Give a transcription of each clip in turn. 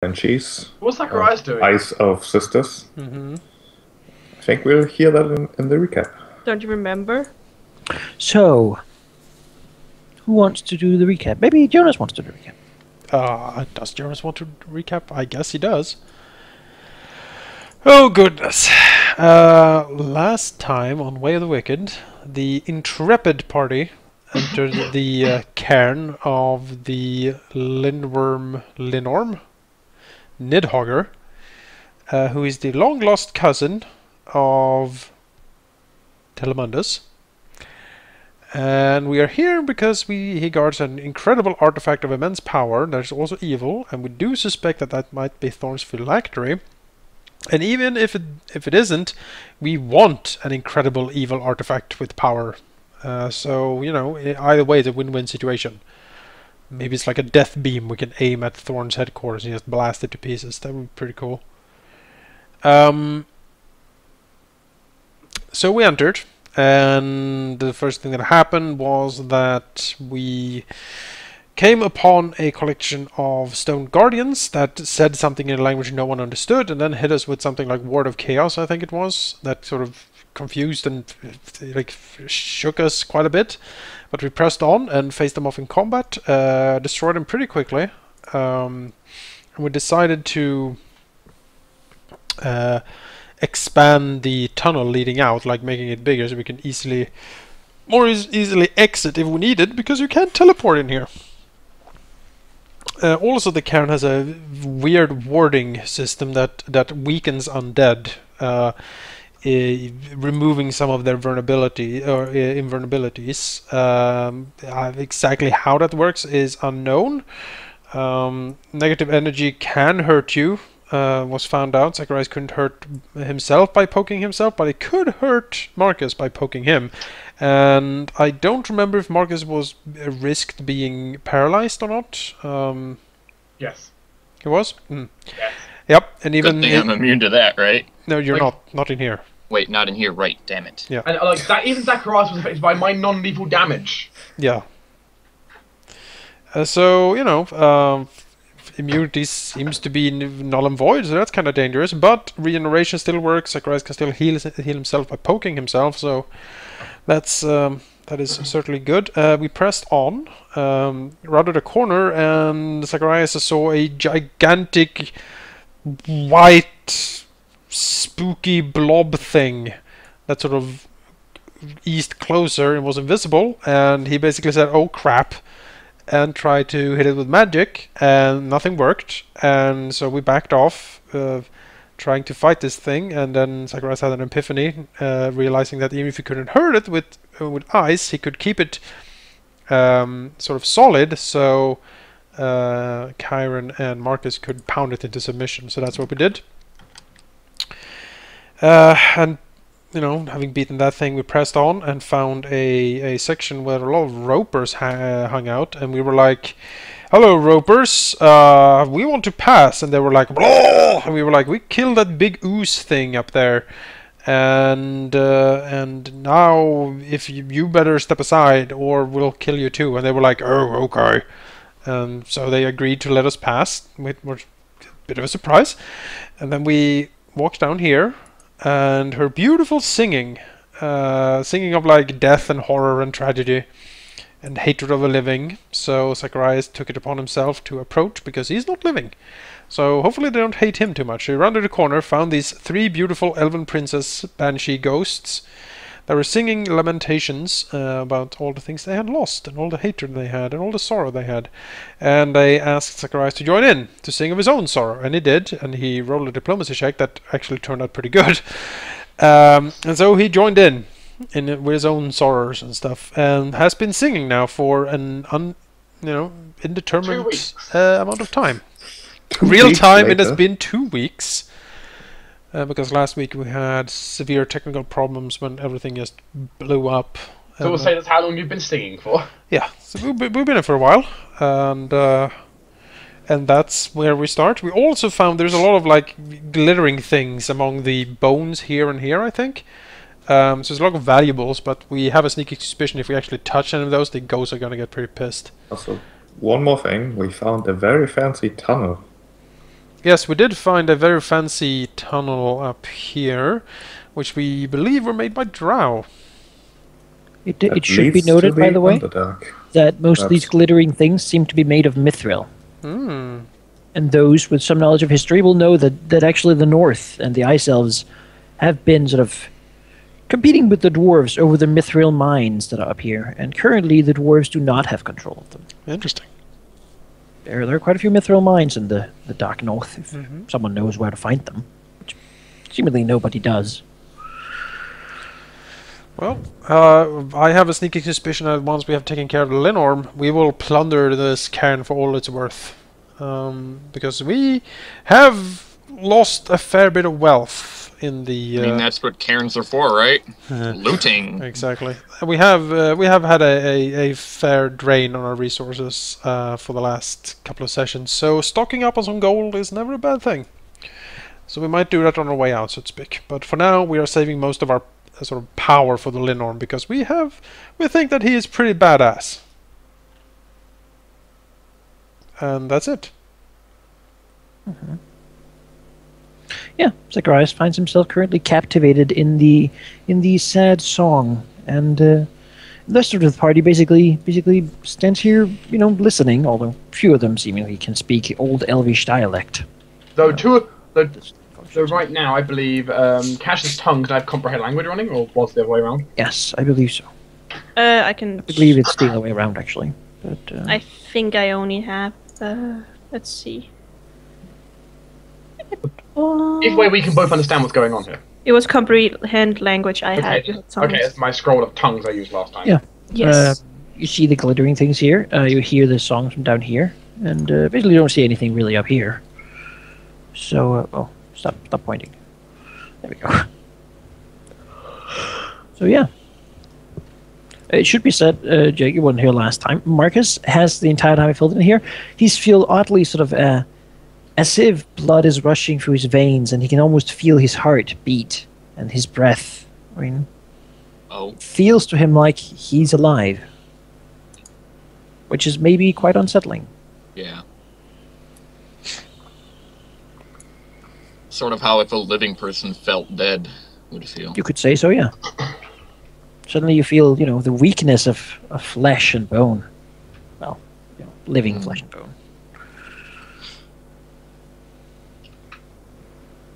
banshees. What's Zacharias doing? Eyes of Sisters. Mm-hmm. I think we'll hear that in the recap. Don't you remember? So, who wants to do the recap? Maybe Jonas wants to do the recap. Does Jonas want to recap? I guess he does. Oh goodness. Last time on Way of the Wicked, the intrepid party entered the cairn of the Linorm, Nidhogger, who is the long-lost cousin of Telemundus. And we are here because he guards an incredible artifact of immense power that is also evil, and we do suspect that that might be Thorn's phylactery. And even if it isn't, we want an incredible evil artifact with power. So, you know, either way, it's a win-win situation. Maybe it's like a death beam we can aim at Thorn's headquarters and just blast it to pieces. That would be pretty cool. So we entered. And the first thing that happened was that we came upon a collection of stone guardians that said something in a language no one understood, and then hit us with something like Word of Chaos, I think it was, that sort of confused and like shook us quite a bit. But we pressed on and faced them off in combat, destroyed them pretty quickly, and we decided to expand the tunnel leading out, like making it bigger so we can more easily exit if we needed, because you can't teleport in here. Also, the cairn has a weird warding system that weakens undead, removing some of their vulnerability or invulnerabilities. Exactly how that works is unknown. Negative energy can hurt you. Was found out. Zacharias couldn't hurt himself by poking himself, but he could hurt Marcus by poking him. And I don't remember if Marcus was risked being paralyzed or not. Yes. He was? Yes. Yep, and even... Good thing I'm immune to that, right? No, you're Like, not in here. Wait, not in here, right, damn it. Yeah. And like that, even Zacharias was affected by my non-lethal damage. Yeah. So, you know... immunity seems to be null and void, so that's kind of dangerous, but regeneration still works. Zacharias can still heal himself by poking himself, so that's that is certainly good. We pressed on, rounded a corner, and Zacharias saw a gigantic white spooky blob thing that sort of eased closer and was invisible, and he basically said, "Oh crap," and tried to hit it with magic, and nothing worked, and so we backed off, trying to fight this thing, and then Zacharias had an epiphany, realizing that even if he couldn't hurt it with ice, he could keep it sort of solid, so Kyron and Marcus could pound it into submission, so that's what we did. And you know, having beaten that thing, we pressed on and found a section where a lot of ropers hung out, and we were like, "Hello, ropers, we want to pass." And they were like, "Blah!" And we were like, "We killed that big ooze thing up there, and now if you better step aside or we'll kill you too." And they were like, "Oh, okay." And so they agreed to let us pass, which was a bit of a surprise. And then we walked down here, and her beautiful singing of like death and horror and tragedy and hatred of the living. So Zacharias took it upon himself to approach, because he's not living. So hopefully they don't hate him too much. He rounded the corner, found these 3 beautiful elven princess banshee ghosts that were singing lamentations about all the things they had lost, and all the hatred they had, and all the sorrow they had. And they asked Zacharias to join in, to sing of his own sorrow, and he did, and he rolled a diplomacy check that actually turned out pretty good. And so he joined in with his own sorrows and stuff, and has been singing now for an indeterminate amount of time. Real time, it has been 2 weeks. Because last week we had severe technical problems when everything just blew up. So we'll say that's how long you've been singing for. Yeah, so we've been in for a while, and that's where we start. We also found there's a lot of like glittering things among the bones here and here, I think. So there's a lot of valuables, but we have a sneaky suspicion if we actually touch any of those, the ghosts are gonna get pretty pissed. Also, one more thing, we found a very fancy tunnel. Yes, we did find a very fancy tunnel up here, which we believe were made by Drow. It should be noted, by the way, that most of these glittering things seem to be made of mithril. Hmm. And those with some knowledge of history will know that actually the North and the Ice Elves have been sort of competing with the dwarves over the mithril mines that are up here. And currently the dwarves do not have control of them. Interesting. There are quite a few mithril mines in the Dark North, if someone knows where to find them. Which seemingly nobody does. Well, I have a sneaking suspicion that once we have taken care of the Linorm, we will plunder this cairn for all it's worth. Because we have lost a fair bit of wealth in the... I mean, that's what cairns are for, right? Looting. Exactly. We have had a fair drain on our resources for the last couple of sessions, so stocking up on some gold is never a bad thing. So we might do that on our way out, so to speak. But for now, we are saving most of our sort of power for the Linorm because we think that he is pretty badass. And that's it. Yeah, Zacharias finds himself currently captivated in the sad song, and the rest of the party basically stands here, listening. Although few of them seemingly can speak Old Elvish dialect. Though so right now, I believe Cash's tongue can have comprehend language running, or was it the other way around? Yes, I believe so. I can. I believe it's the other way around, actually. But I think I only have. Let's see. Either way, we can both understand what's going on here. It was comprehend language I had. Okay, it's my scroll of tongues I used last time. Yeah. Yes. You see the glittering things here. You hear the songs from down here, and basically you don't see anything really up here. So, stop pointing. There we go. So yeah. It should be said, Jake, you weren't here last time. Marcus has the entire time I filled in here. He's feel oddly sort of as if blood is rushing through his veins, and he can almost feel his heart beat and his breath. I mean, feels to him like he's alive, which is maybe quite unsettling. Yeah. Sort of how if a living person felt dead would feel. You could say so, yeah. Suddenly you feel, the weakness of flesh and bone. Well, living flesh and bone.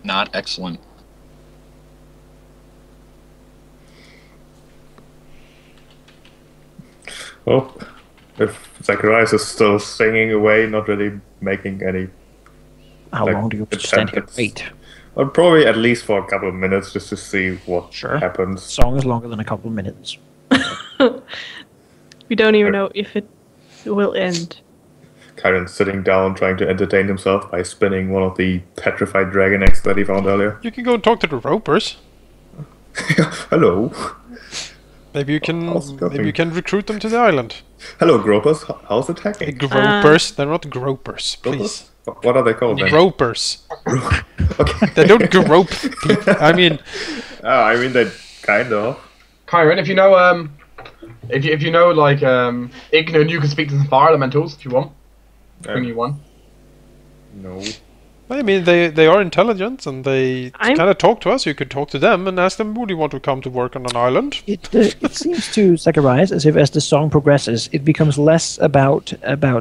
Not excellent. Well, if Zacharias is still singing away, not really making any... How long do you stand here and wait? Well, probably at least for a couple of minutes just to see what happens. Song is longer than a couple of minutes. We don't even know if it will end. Kyron's sitting down trying to entertain himself by spinning one of the petrified dragon eggs that he found earlier. You can go and talk to the ropers. Hello. Maybe you can recruit them to the island. Hello, gropers. How's it hacking? Gropers? They're not gropers, please. What are they called then? Gropers. Okay. They don't grope people. I mean... they kind of. Kyron, if you know, if you know, like, Ignan, you can speak to some fire elementals if you want. Bring you one. No. I mean, they are intelligent, and they kind of talk to us. You could talk to them and ask them, would you want to come to work on an island? It seems to Zacharias as if as the song progresses, it becomes less about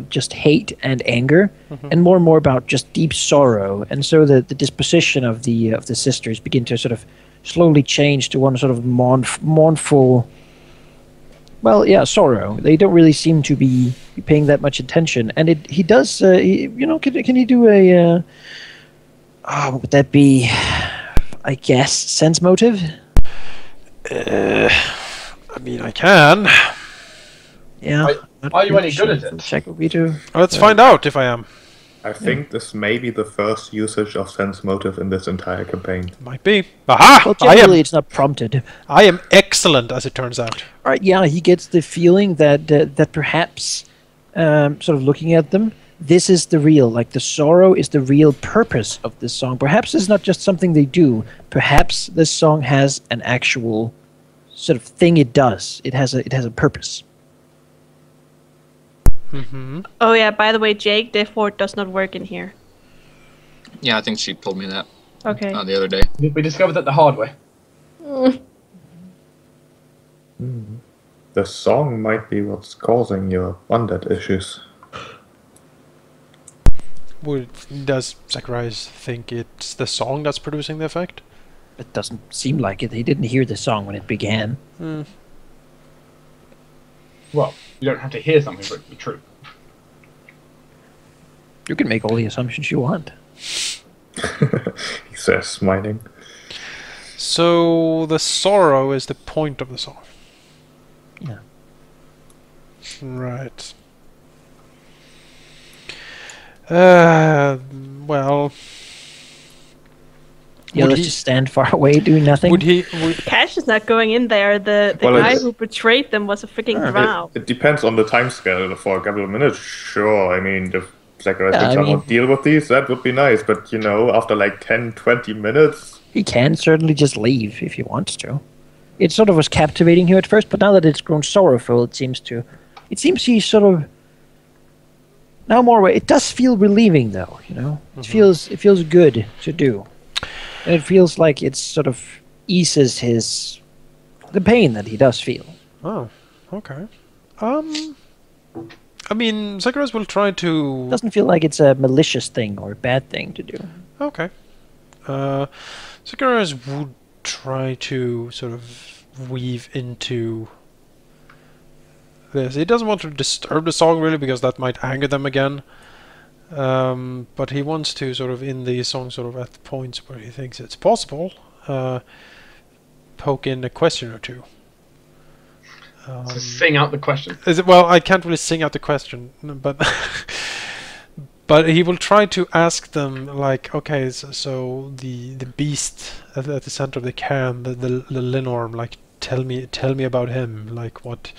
just hate and anger, and more about just deep sorrow. And so the disposition of the sisters begin to sort of slowly change to one sort of mournful... Well, yeah, sorrow. They don't really seem to be paying that much attention, and he does. Can he do a? What would that be? I guess sense motive. I mean, I can. Yeah. Are you any good at it? Check would be to. Let's find out if I am. I think this may be the first usage of sense motive in this entire campaign. Might be. Aha! Well, generally it's not prompted. I am excellent, as it turns out. All right. Yeah, he gets the feeling that perhaps, sort of looking at them, this is the real, like the sorrow is the real purpose of this song. Perhaps it's not just something they do. Perhaps this song has an actual sort of thing it does. It has a purpose. Oh yeah, by the way, Jake, the fort does not work in here. Yeah, I think she told me that Okay. the other day. We discovered that the hard way. The song might be what's causing your undead issues. Does Zacharias think it's the song that's producing the effect? It doesn't seem like it. He didn't hear the song when it began. Well, you don't have to hear something for it to be true. You can make all the assumptions you want. He says, smiling. So the sorrow is the point of the song. Yeah. Right. Well. Yeah, let's just stand far away doing nothing. Would he? Cash is not going in there. The Well, guy it's- who betrayed them was a freaking drow. It depends on the time scale. For a couple of minutes, sure. I mean, if Zacharias Yeah, can I somehow mean- deal with these, that would be nice. But, you know, after like 10, 20 minutes... He can certainly just leave if he wants to. It sort of was captivating him at first, but now that it's grown sorrowful, it seems he's sort of now more. It does feel relieving, though. You know, it feels good to do, and it feels like it sort of eases the pain that he does feel. Oh, okay. I mean, Zacharias will try to. It doesn't feel like it's a malicious thing or a bad thing to do. Okay. Zacharias would try to sort of weave into this. He doesn't want to disturb the song really because that might anger them again. But he wants to sort of in the song sort of at the points where he thinks it's possible poke in a question or two. So sing out the question. Well, I can't really sing out the question, but but he will try to ask them like, okay, so the beast at the center of the cairn, the Linorm, like tell me about him, like what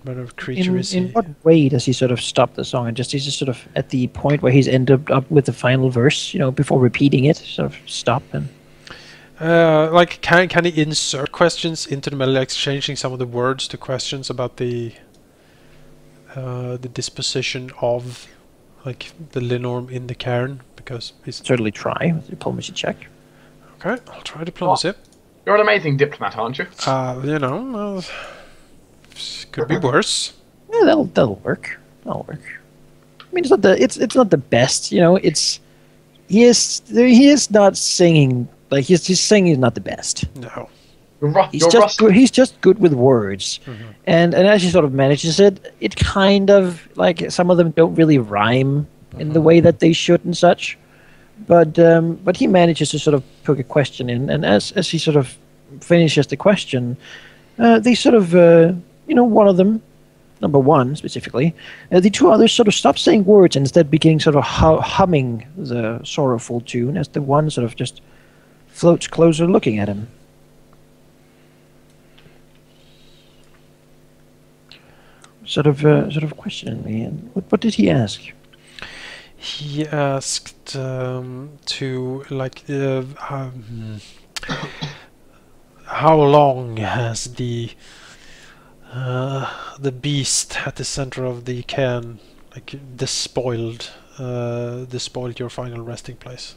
manner of creature is he? In what way does he sort of stop the song and he's just sort of at the point where he's ended up with the final verse, you know, before repeating it, sort of stop and. Like, can he insert questions into the melody, like changing some of the words to questions about the disposition of, like, the Linorm in the cairn? Because he's Certainly try with diplomacy check. okay. I'll try diplomacy. You're an amazing diplomat, aren't you? You know, could be worse. Yeah, that'll work. That'll work. I mean, it's not the best, you know. He is not singing. Like his singing is not the best. No. He's just good with words, and as he sort of manages it, it kind of like some of them don't really rhyme in the way that they should and such, but he manages to sort of poke a question in, and as he sort of finishes the question, they sort of one of them, number one specifically, the two others sort of stop saying words and instead beginning sort of humming the sorrowful tune as the one sort of just floats closer looking at him. Sort of questioning me. And what did he ask? He asked to like how long has the beast at the center of the cairn like despoiled your final resting place?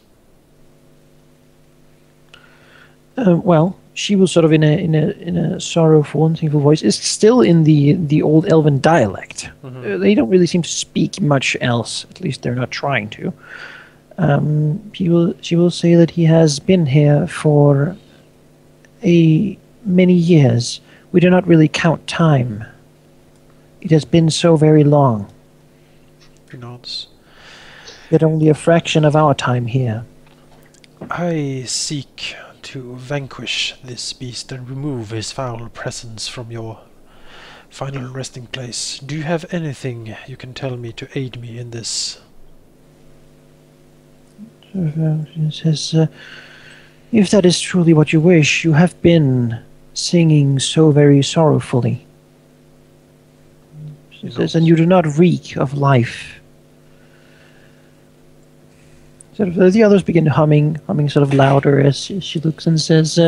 Well, she was sort of in a sorrowful and thankful voice. It's still in the old Elven dialect. They don't really seem to speak much else. At least they're not trying to. She will say that he has been here for many years. We do not really count time. It has been so very long. He nods. Yet only a fraction of our time here. I seek to vanquish this beast and remove his foul presence from your final resting place. Do you have anything you can tell me to aid me in this? She says, if that is truly what you wish, you have been singing so very sorrowfully. She says, and you do not reek of life. Sort of, the others begin humming sort of louder as she looks and says,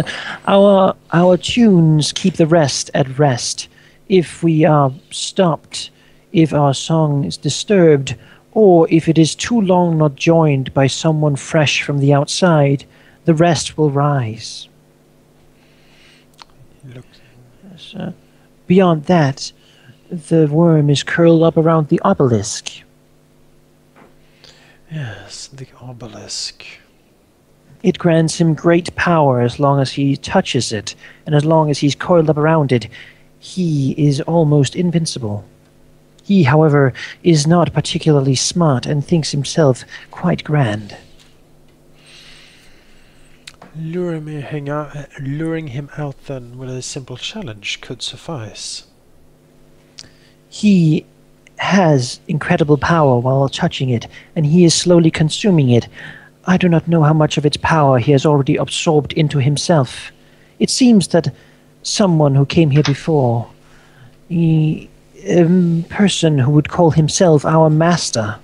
our tunes keep the rest at rest. If we are stopped, if our song is disturbed, or if it is too long not joined by someone fresh from the outside, the rest will rise. Look. So, beyond that, the worm is curled up around the obelisk. Yes, the obelisk. It grants him great power as long as he touches it, and as long as he's coiled up around it, he is almost invincible. He, however, is not particularly smart and thinks himself quite grand. Luring him out then with a simple challenge could suffice. He has incredible power while touching it, and he is slowly consuming it. I do not know how much of its power he has already absorbed into himself. It seems that someone who came here before, a person who would call himself our master,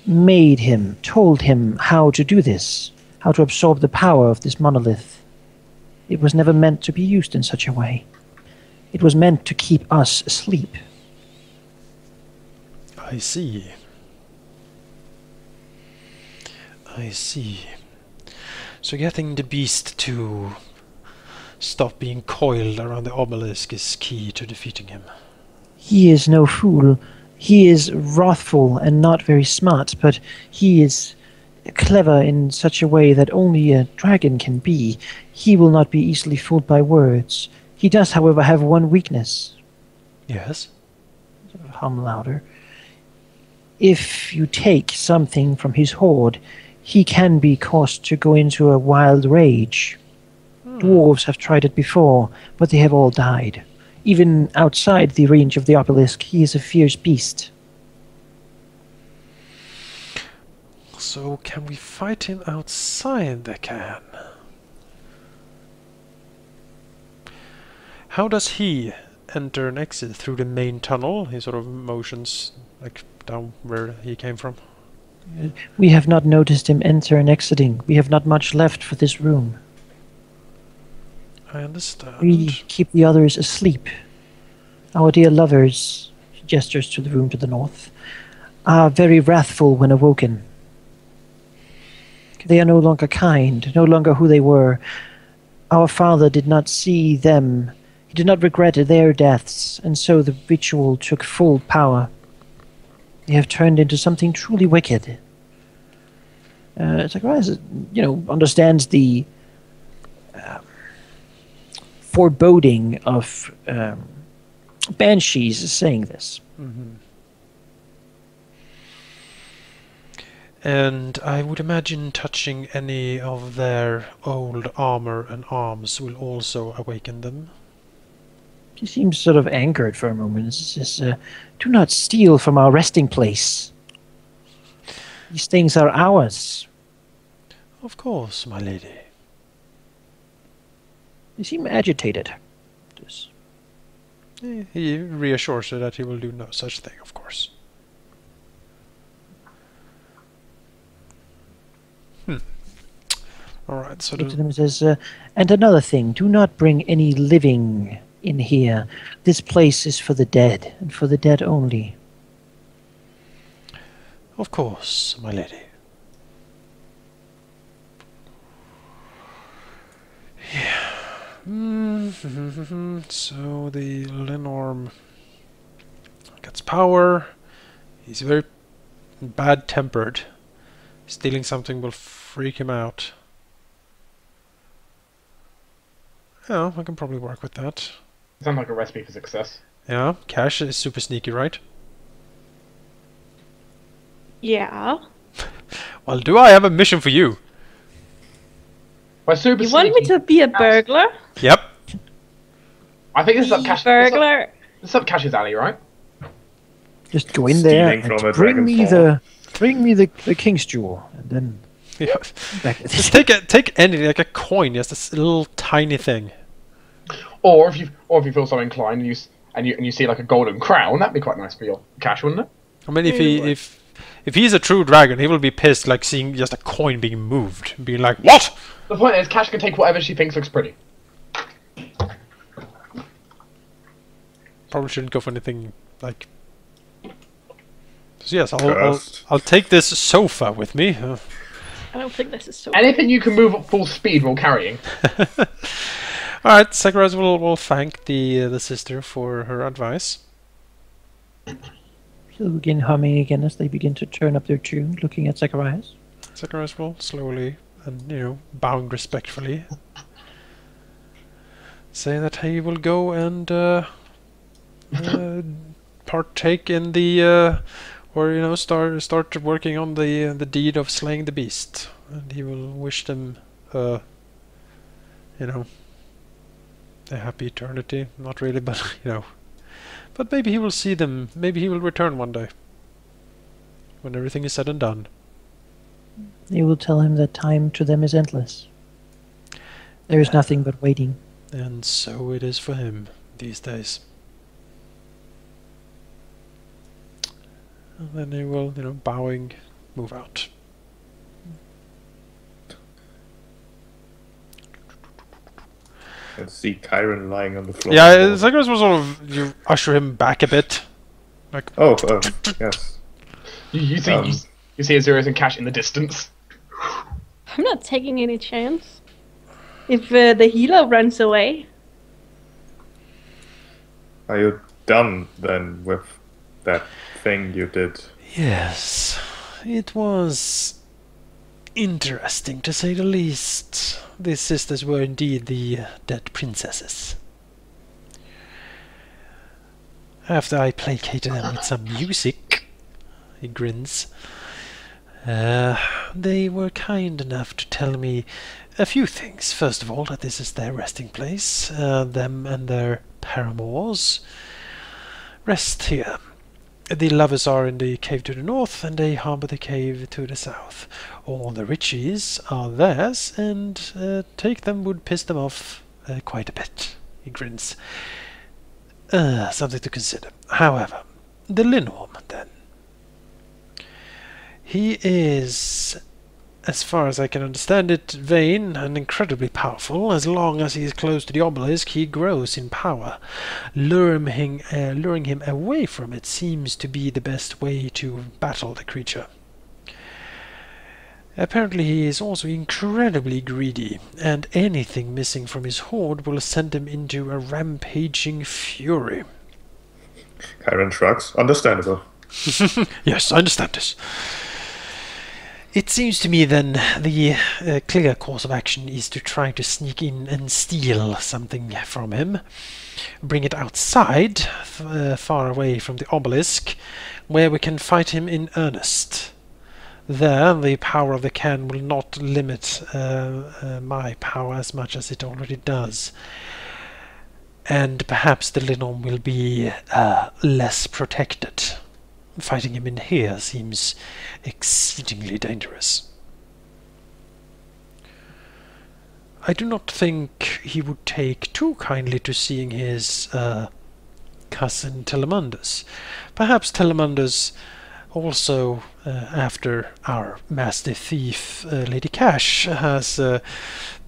made him, told him how to do this, how to absorb the power of this monolith. It was never meant to be used in such a way. It was meant to keep us asleep. I see. I see. So getting the beast to stop being coiled around the obelisk is key to defeating him. He is no fool. He is wrathful and not very smart, but he is clever in such a way that only a dragon can be. He will not be easily fooled by words. He does, however, have one weakness. Yes? Hum louder. If you take something from his hoard, he can be caused to go into a wild rage. Dwarves have tried it before, but they have all died. Even outside the range of the obelisk, he is a fierce beast. So can we fight him outside the can? How does he enter and exit? Through the main tunnel? He sort of motions like down where he came from. We have not noticed him enter and exiting. We have not much left for this room. I understand. We keep the others asleep. Our dear lovers, she gestures to the room to the north, are very wrathful when awoken. They are no longer kind, no longer who they were. Our father did not see them. He did not regret their deaths, and so the ritual took full power. They have turned into something truly wicked. Zacharias, understands the foreboding of banshees saying this. Mm-hmm. And I would imagine touching any of their old armor and arms will also awaken them. He seems sort of angered for a moment. He says, do not steal from our resting place. These things are ours. Of course, my lady. You seem agitated. He reassures her that he will do no such thing, of course. Alright, so He looks at him and says, and another thing, do not bring any living in here. This place is for the dead, and for the dead only. Of course, my lady. Yeah. So the Lenorm gets power. He's very bad-tempered. Stealing something will freak him out. Yeah, I can probably work with that. Sounds like a recipe for success. Yeah, Cash is super sneaky, right? Yeah. Well, do I have a mission for you? By super You want me sneaky, to be a burglar? Yep. I think this is up Be Cash. burglar? This is up Cash's alley, right? Just go in there Stealing and from a bring me dragon's the king's jewel, and then Yeah. back. Just take anything, like a coin, just this little tiny thing. Or if you feel so inclined and you see like a golden crown, that'd be quite nice for your Cash, wouldn't it? I mean, if he's a true dragon, he will be pissed, like seeing just a coin being moved, being like, "What?" The point is, Cash can take whatever she thinks looks pretty. Probably shouldn't go for anything like So yes, I'll Cursed. I'll take this sofa with me. I don't think this is so. Anything you can move at full speed while carrying. All right, Zacharias will thank the sister for her advice. He'll begin humming again as they begin to turn up their tune, looking at Zacharias. Zacharias will slowly and bowing respectfully say that he will go and partake in the or start working on the deed of slaying the beast, and he will wish them a happy eternity. Not really, but but maybe he will see them. Maybe he will return one day when everything is said and done. They will tell him that time to them is endless. There is nothing but waiting. And so it is for him these days. And then he will, bowing, move out. And see Kyron lying on the floor. Yeah, Zacharias will sort of usher him back a bit. Like, Oh, yes. You see Azurius and Cash in the distance. I'm not taking any chance. If the healer runs away, Are you done then with that thing you did? yes, it was interesting to say the least. These sisters were indeed the dead princesses. After I placated them with some music, he grins, they were kind enough to tell me a few things. First of all, that this is their resting place. Them and their paramours rest here. The lovers are in the cave to the north, and they harbour the cave to the south. All the riches are theirs, and take them would piss them off quite a bit. He grins. Something to consider. However, the Linworm, then. He is, as far as I can understand it, vain and incredibly powerful. As long as he is close to the obelisk, he grows in power. Luring him away from it seems to be the best way to battle the creature. Apparently he is also incredibly greedy, and anything missing from his hoard will send him into a rampaging fury. Kyron shrugs. Understandable. Yes, I understand this. It seems to me then the clear course of action is to try to sneak in and steal something from him. Bring it outside, far away from the obelisk, where we can fight him in earnest. There, the power of the can will not limit my power as much as it already does. And perhaps the Linnom will be less protected. Fighting him in here seems exceedingly dangerous. I do not think he would take too kindly to seeing his cousin Telemundus. Perhaps Telemundus also, after our master thief, Lady Cash, has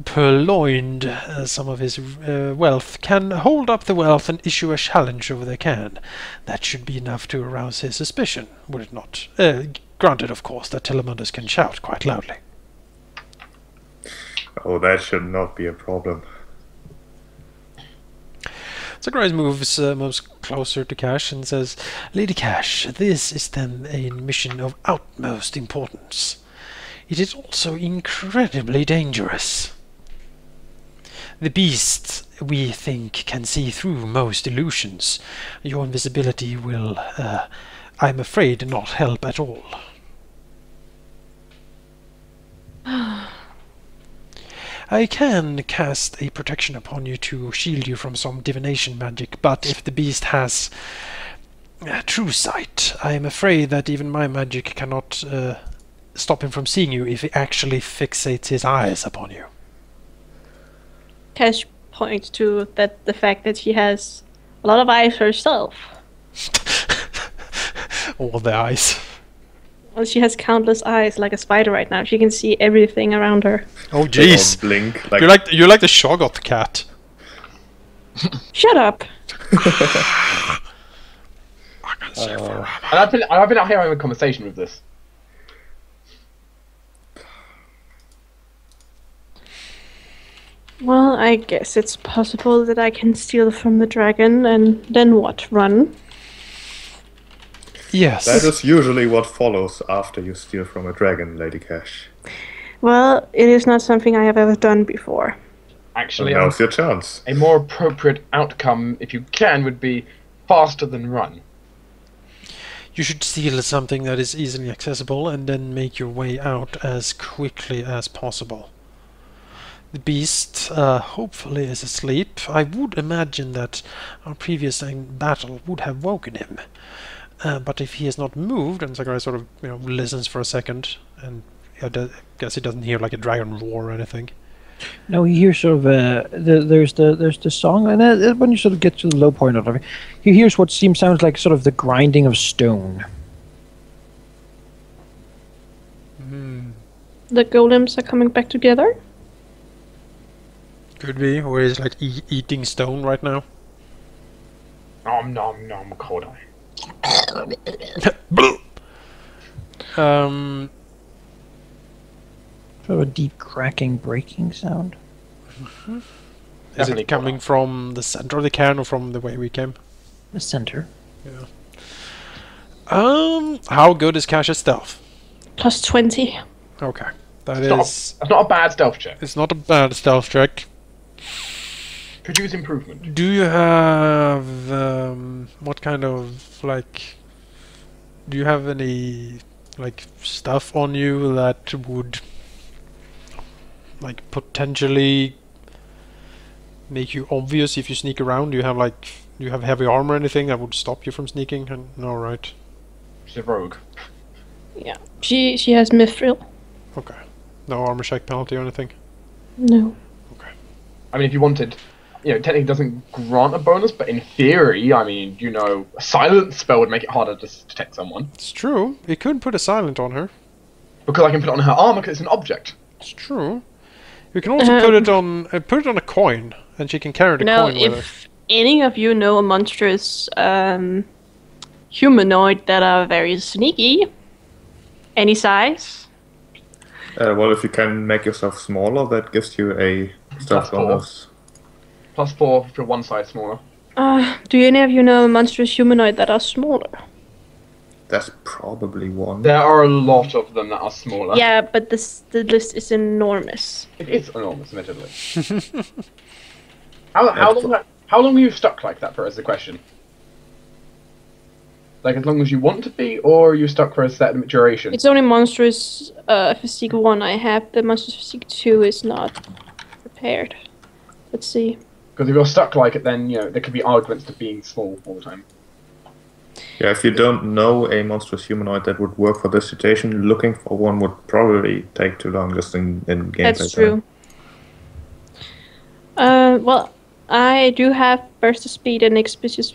purloined some of his wealth, can hold up the wealth and issue a challenge over the can. That should be enough to arouse his suspicion, would it not? Granted, of course, that Telemundus can shout quite loudly. Oh, that should not be a problem. Zacharias moves closer to Cash and says, Lady Cash, this is then a mission of utmost importance. It is also incredibly dangerous. The beast, we think, can see through most illusions. Your invisibility will, I'm afraid, not help at all. I can cast a protection upon you to shield you from some divination magic, but if the beast has true sight, I am afraid that even my magic cannot stop him from seeing you if he actually fixates his eyes upon you. Cash points to the fact that she has a lot of eyes herself. All the eyes. Well, she has countless eyes, like a spider right now. She can see everything around her. Oh They all jeez. blink You're like the Shoggoth cat. Shut up! And I've been out here having a conversation with this. Well, I guess it's possible that I can steal from the dragon and then what? Run? Yes. That is usually what follows after you steal from a dragon, Lady Cash. Well, it is not something I have ever done before. Actually, Now's your chance. a more appropriate outcome, if you can, would be faster than run. You should steal something that is easily accessible and then make your way out as quickly as possible. The beast hopefully is asleep. I would imagine that our previous battle would have woken him. But if he is not moved, and Sakurai sort of listens for a second, and I guess he doesn't hear like a dragon roar or anything. No, you hear sort of there's the song, and when you sort of get to the low point of it, he hears what sounds like sort of the grinding of stone. The golems are coming back together? Could be, or he's like eating stone right now. Nom nom nom, cold eye. Sort of a deep cracking, breaking sound. Is Definitely it coming from the center of the cairn or from the way we came? The center. Yeah. How good is Cash's stealth? Plus 20. Okay, That's not a bad stealth check. it's not a bad stealth check. Could use improvement. Do you have what kind of do you have any stuff on you that would potentially make you obvious if you sneak around? Do you have heavy armor or anything that would stop you from sneaking? And no, right? She's a rogue. Yeah. She has mithril. Okay. No armor check penalty or anything. No. I mean, if you wanted, technically it doesn't grant a bonus, but in theory, I mean, a silence spell would make it harder to detect someone. It's true. You could put a silent on her. Because I can put it on her armor because it's an object. It's true. You can also put it on a coin, and she can carry the coin with her. If any of you know a monstrous humanoid that are very sneaky, any size, Well, if you can make yourself smaller, that gives you a stealth +4. bonus. +4 if you're one size smaller. do any of you know a monstrous humanoid that are smaller? That's probably one. There are a lot of them that are smaller. Yeah, but the list is enormous. It is enormous, admittedly. How long are you stuck like that for, is the question? Like, as long as you want to be, or are you stuck for a set duration? It's only monstrous physique 1 I have. The monstrous physique 2 is not prepared. Let's see. Because if you're stuck like it, then, there could be arguments to being small all the time. Yeah, if you don't know a monstrous humanoid that would work for this situation, looking for one would probably take too long just in gameplay. That's true. Well, I do have burst of speed and expeditious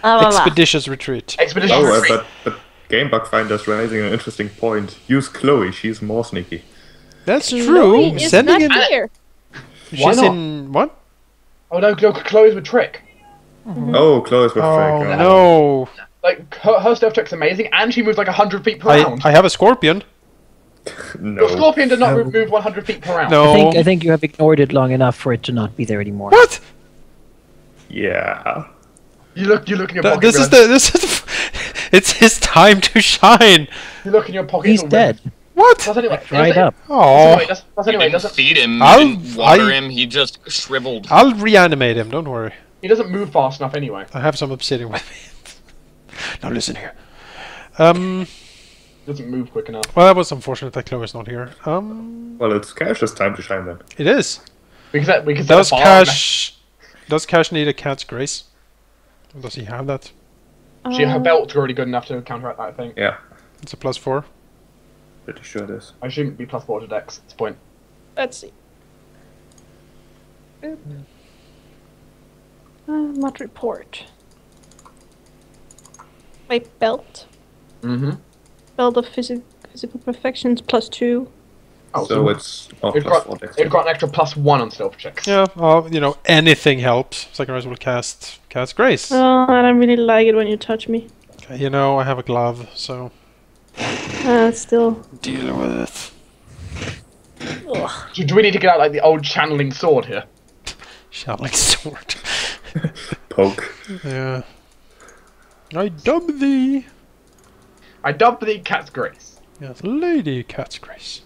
Expeditious retreat. Expedition Oh, retreat. but Game Bugfinder's raising an interesting point. Use Chloe, she's more sneaky. That's Chloe true. is Sending not it. here. Why She's not? in what? Oh no, Chloe's with Trick. Oh, Chloe's with Oh Frank. no! Like, her stealth check's amazing, and she moves like 100 feet per round. I have a scorpion. No. Your Scorpion did not move 100 feet per round. No. I think you have ignored it long enough for it to not be there anymore. What? Yeah. You look in your pocket. This is it's his time to shine. You look in your pocket. He's dead. What? Plus anyway, Dried up. Oh, You didn't feed him, I'll- you didn't water I- him, he just shriveled. I'll reanimate him. Don't worry. he doesn't move fast enough anyway. I have some obsidian with me. Now listen here. He doesn't move quick enough. Well, that was unfortunate that Chloe's not here. Well, it's Cash's time to shine then. It is. We can set Does a bar Cash need a cat's grace? Does he have that? Her belt's already good enough to counteract that, I think. Yeah, It's a +4. pretty sure it is. I shouldn't be +4 to Dex at this point. Let's see. Mod report. My belt. Mm-hmm. Belt of physical perfections +2. Oh, So it's It's plus 4 got, dex. it's got an extra +1 on stealth checks. Yeah, you know, anything helps. Zacharias will cast Grace. Oh, I don't really like it when you touch me. You know, I have a glove, so Still. deal with it. Ugh. So do we need to get out like the old channeling sword here? Channeling sword. Poke. Yeah. I dub thee. I dub thee Cat's Grace. Yes, Lady Cat's Grace.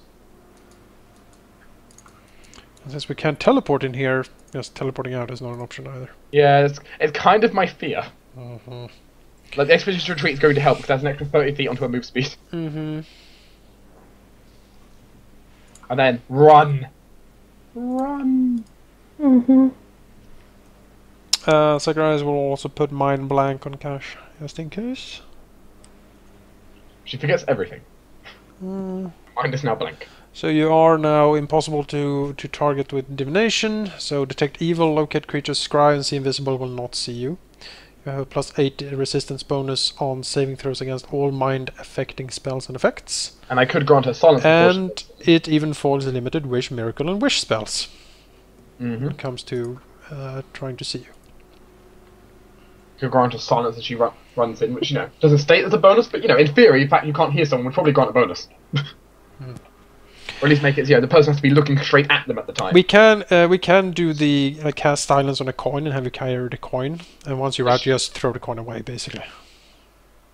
And since we can't teleport in here, yes, teleporting out is not an option either. Yeah, it's kind of my fear. Mm-hmm. Like, the Expedition Retreat is going to help because that's an extra 30 feet onto a move speed. Mm-hmm. And then, run! Run! Mm-hmm. Zacharias will also put Mind Blank on Cash, just in case. She forgets everything. Mind is now blank. So you are now impossible to target with divination. So detect evil, locate creatures, scry, and see invisible will not see you. You have a +8 resistance bonus on saving throws against all mind-affecting spells and effects. And I could grant her silence. And it even falls limited wish, miracle, and wish spells Mm-hmm. when it comes to trying to see you. Could grant her silence as she runs in, which, you know, doesn't state as a bonus, but, you know, in theory, in fact, you can't hear someone would probably grant a bonus. Or at least make it, you know, the person has to be looking straight at them at the time. We can do the cast silence on a coin and have you carry the coin, and once you're out, you just throw the coin away, basically.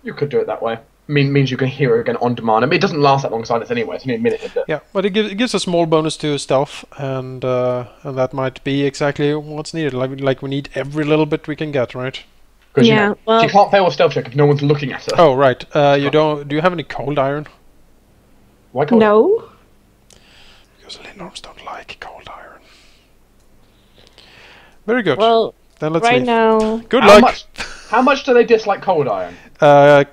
You could do it that way. Means you can hear it again on demand. I mean, it doesn't last that long silence anyway. It's only a minute, isn't it? Yeah, but it gives a small bonus to stealth, and that might be exactly what's needed. Like we need every little bit we can get, right? Because Yeah, you know, well- she can't fail a stealth check if no one's looking at her. Oh right. You don't? Do you have any cold iron? Why can't No. Because Lindorms don't like cold iron. Very good. Well, Then let's right leave. now. Good How luck. how much do they dislike cold iron?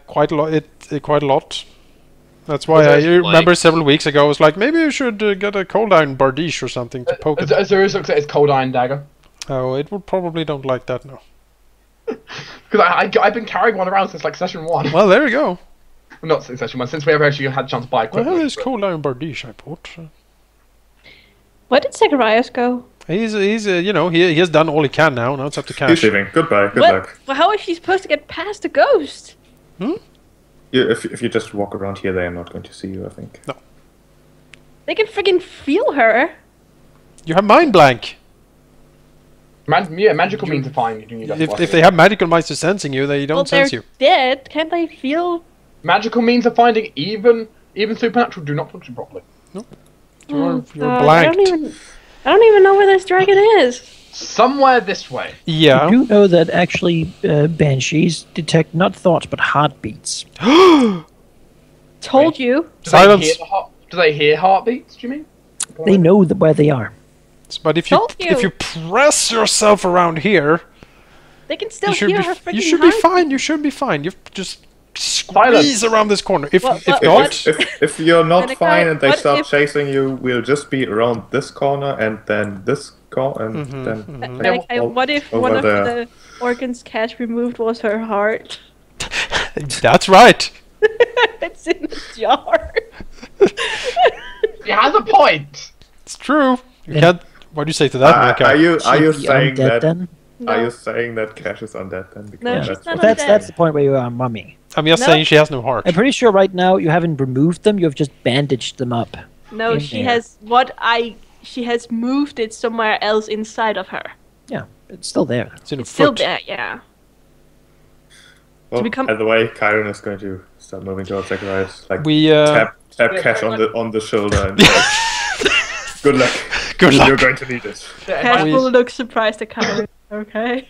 Quite a lot. Quite a lot. That's why I Because, remember like- several weeks ago I was like, maybe you should get a cold iron bardiche or something to poke it. As there is looks at its cold iron dagger. Oh, it will probably don't like that now. Because I've been carrying one around since like session 1. Well, there you go. Not since session 1, since we ever actually had a chance to buy Well, equipment. hell is cold iron bardiche I bought. Where did Zacharias go? He's you know, he has done all he can now. Now it's up to He's Cash. leaving. Goodbye. Good What? luck. Well, how is she supposed to get past the ghost? If you just walk around here, they are not going to see you, I think. They can freaking feel her. You have mind blank. Magical means are fine. You need If they have magical minds to sensing you, they don't Well, sense they're you. dead. Can't they feel? Magical means of finding even supernatural do not function properly. You're God, blanked. I don't even know where this dragon is. Somewhere this way. Yeah. You do know that actually banshees detect not thoughts but heartbeats. Told you. Do Silence. They hear do they hear heartbeats? Do you mean? They know where they are. But if Told you. you press yourself around here, They can still you should hear be her freaking you should be heart. fine. You should be fine. You just Silence. squeeze around this corner. If What- if what- not, If you're not Monica, fine and they what start if- chasing you, we'll just be around this corner and then this corner and then Like, what if one over of there. the organs Cash removed was her heart? that's right. It's in a jar. He has a point. It's true. You Yeah. can't. What do you say to that, Monica? are you She'd be saying undead that? then? Are No. you saying that Cash is undead then? Because No, she's that's not what- That's the point where you are mummy. I'm just No. saying she has no heart. I'm pretty sure right now you haven't removed them. You have just bandaged them up. No, in she there. has She has moved it somewhere else inside of her. Yeah, it's still there. It's in a Still foot. there, yeah. Well, become- by the way, Chiron is going to start moving towards Zacharias. Like We tap Yeah, Cash very on the shoulder and like, good luck. Good luck. You're going to need it. Yeah, Cash We- will look surprised at Karen. Okay.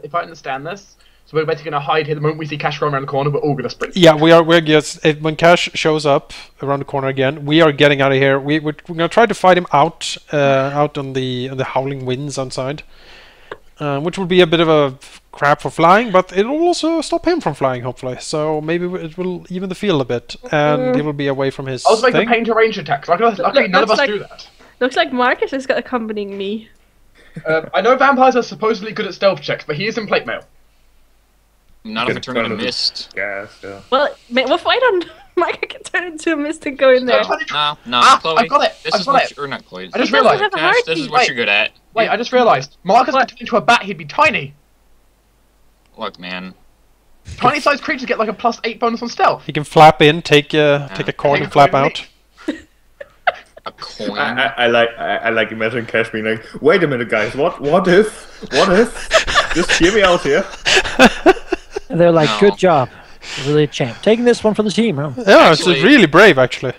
if I understand this, so we're basically going to hide here. The moment we see Cash run around the corner, we're all going to sprint. Yeah, we're just when Cash shows up around the corner again, we are getting out of here. We're gonna try to fight him out on the howling winds outside, which will be a bit of a crap for flying, but it will also stop him from flying, hopefully. So maybe it will even the field a bit, and it will be away from his I was making thing. paint a range attacks. Luckily, none of looks us like- do that. Looks like Marcus is accompanying me. I know vampires are supposedly good at stealth checks, but he is in plate mail. Not if I Get turn into turned into mist. Gas, yeah. Well, we'll fight on Micah can turn into a mist and go in there. No, Chloe. I've got it. This I've is got what it. you're not Chloe. I just He doesn't realised. have a Cash, this is heartbeat. what you're good at. Wait, I just realised. Marcus could turn into a bat. He'd be tiny. Look, man. Tiny-sized creatures get like a +8 bonus on stealth. He can flap in, take a coin and flap out. A coin. I like imagining Cash being like, wait a minute, guys, what if? Just hear me out here. And they're like, No. good job. Really a champ. Taking this one for the team, huh? Yeah, it's Actually- really brave, actually.